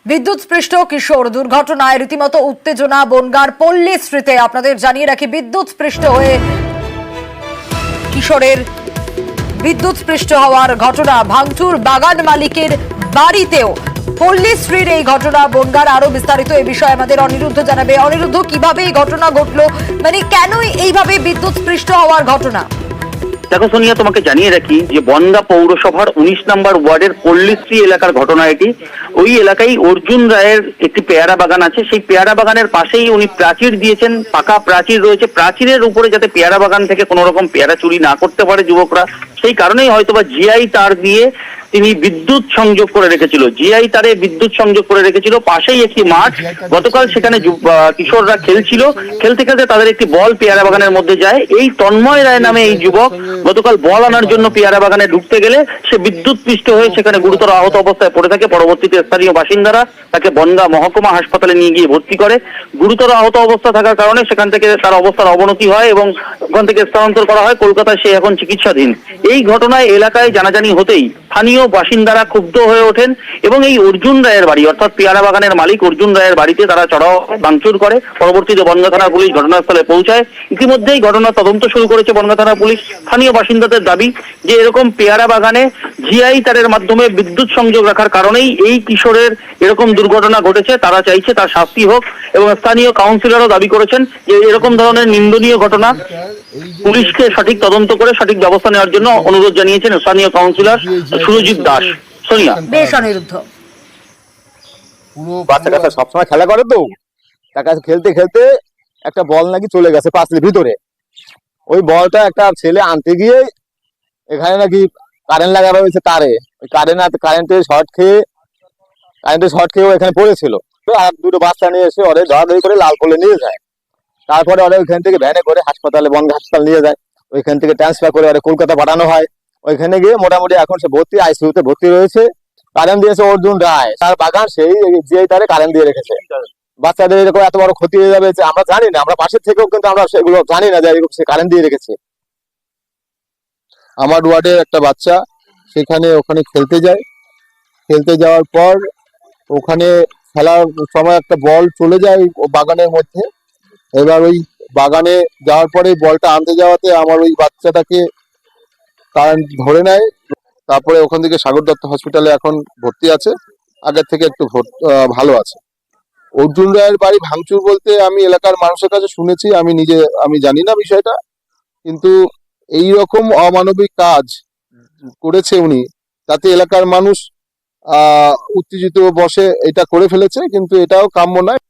বিদ্যুৎস্পৃষ্ট কিশোর দুর্ঘটনায় রীতিমতো উত্তেজনা বনগাঁর পল্লীশ্রীতে। আপনাদের জানিয়ে রাখি, বিদ্যুৎস্পৃষ্ট হয়ে কিশোরের বিদ্যুৎস্পৃষ্ট হওয়ার ঘটনা ভাঙচুর বাগান মালিকের বাড়িতেও। পল্লীশ্রীর এই ঘটনা বনগাঁর। আরো বিস্তারিত এই বিষয়ে আমাদের অনিরুদ্ধ জানাবে। অনিরুদ্ধ, কিভাবে এই ঘটনা ঘটলো, মানে কেনই এইভাবে বিদ্যুৎস্পৃষ্ট হওয়ার ঘটনা? দেখো সোনিয়া, তোমাকে জানিয়ে রাখি যে বনগাঁ পৌরসভার 19 নম্বর ওয়ার্ডের পল্লীশ্রী এলাকার ঘটনা এটি। ওই এলাকায় অর্জুন রায়ের একটি পেয়ারা বাগান আছে। সেই পেয়ারা বাগানের পাশেই উনি প্রাচীর দিয়েছেন, পাকা প্রাচীর রয়েছে। প্রাচীরের উপরে যাতে পেয়ারা বাগান থেকে কোনো রকম পেয়ারা চুরি না করতে পারে যুবকরা, সেই কারণেই হয়তোবা জিআই তার দিয়ে তিনি বিদ্যুৎ সংযোগ করে রেখেছিল। জিআই তারে বিদ্যুৎ সংযোগ করে রেখেছিল। পাশেই একটি মাঠ, গতকাল সেখানে কিশোররা খেলছিল। খেলতে খেলতে তাদের একটি বল পেয়ারা বাগানের মধ্যে যায়। এই তন্ময় রায় নামে এই যুবক গতকাল বল আনার জন্য পেয়ারা বাগানে ঢুকতে গেলে সে বিদ্যুৎস্পৃষ্ট হয়ে সেখানে গুরুতর আহত অবস্থায় পড়ে থাকে। পরবর্তীতে স্থানীয় বাসিন্দারা তাকে বনগাঁ মহকুমা হাসপাতালে নিয়ে গিয়ে ভর্তি করে। গুরুতর আহত অবস্থা থাকার কারণে সেখান থেকে তার অবস্থার অবনতি হয় এবং ওখান থেকে স্থানান্তর করা হয় কলকাতায়। সে এখন চিকিৎসাধীন। এই ঘটনায় এলাকায় জানাজানি হতেই স্থানীয় বাসিন্দারা ক্ষুব্ধ হয়ে ওঠেন এবং এই অর্জুন রায়ের বাড়ি, অর্থাৎ পেয়ারা বাগানের মালিক অর্জুন রায়ের বাড়িতে তারা চড়াও ভাঙচুর করে। পরবর্তীতে বনগাঁ থানার পুলিশ ঘটনাস্থলে পৌঁছায়। ইতিমধ্যেই ঘটনার তদন্ত শুরু করেছে বনগাঁ থানার পুলিশ। স্থানীয় বাসিন্দাদের দাবি যে এরকম পেয়ারা বাগানে জিআই তারের মাধ্যমে বিদ্যুৎ সংযোগ রাখার কারণেই এই কিশোরের এরকম দুর্ঘটনা ঘটেছে। তারা চাইছে তার শাস্তি হোক এবং স্থানীয় কাউন্সিলরও দাবি করেছেন যে এরকম ধরনের নিন্দনীয় ঘটনা পুলিশকে সঠিক তদন্ত করে সঠিক ব্যবস্থা নেওয়ার জন্য অনুরোধ জানিয়েছেন স্থানীয় কাউন্সিলর সুরজিৎ দাস। সোনিয়া, বেশ অনিরুদ্ধ। বাচ্চা কাচ্চা সবসময় খেলা করে, তো তার কাছে খেলতে খেলতে একটা বল নাকি চলে গেছে পাঁচিলের ভিতরে। ওই বলটা একটা ছেলে আনতে গিয়ে এখানে নাকি কারেন্ট লাগানো হয়েছে তারে। ওই কারেন্টের শর্ট খেয়ে ও এখানে পড়েছিল। তো আর দুটো বাচ্চা নিয়ে এসে ওরে ধরাধরি করে লালপোলে নিয়ে যায়। তারপরে ওরা ওইখান থেকে ভ্যানে করে হাসপাতালে, বনগাঁ হাসপাতাল নিয়ে যায়। ওইখান থেকে ট্রান্সফার করে ওরা কলকাতা পাঠানো হয়। ওইখানে গিয়ে মোটামুটি এখন সে ভর্তি, আইসিইউতে ভর্তি রয়েছে। কারেন্ট দিয়েছে অর্জুন রায়, তার বাগান সেই জিআই তারে কারেন্ট দিয়ে রেখেছে। বাচ্চাদের এরকম এত বড় ক্ষতি হয়ে যাবে যে আমরা জানি না, আমরা পাশের থেকেও কিন্তু আমরা সেগুলো জানি না যে এরকম সে কারেন্ট দিয়ে রেখেছে। আমার ওয়ার্ডে একটা বাচ্চা ওখানে খেলতে যাওয়ার পর ওখানে খেলার সময় একটা বল চলে যায় বাগানের মধ্যে। এবার ওই বাগানে যাওয়ার পরে বলটা আনতে যাওয়াতে আমার ওই বাচ্চাটাকে কারেন্ট ধরে নেয়। তারপরে ওখান থেকে সাগর দত্ত হসপিটালে এখন ভর্তি আছে, আগের থেকে একটু ভালো আছে। অর্জুন রায়ের বাড়ি ভাঙচুর বলতে আমি এলাকার মানুষের কাছে শুনেছি, আমি জানি না বিষয়টা, কিন্তু এই রকম অমানবিক কাজ করেছে উনি, তাতে এলাকার মানুষ উত্তেজিত বসে এটা করে ফেলেছে, কিন্তু এটাও কাম্য নয়।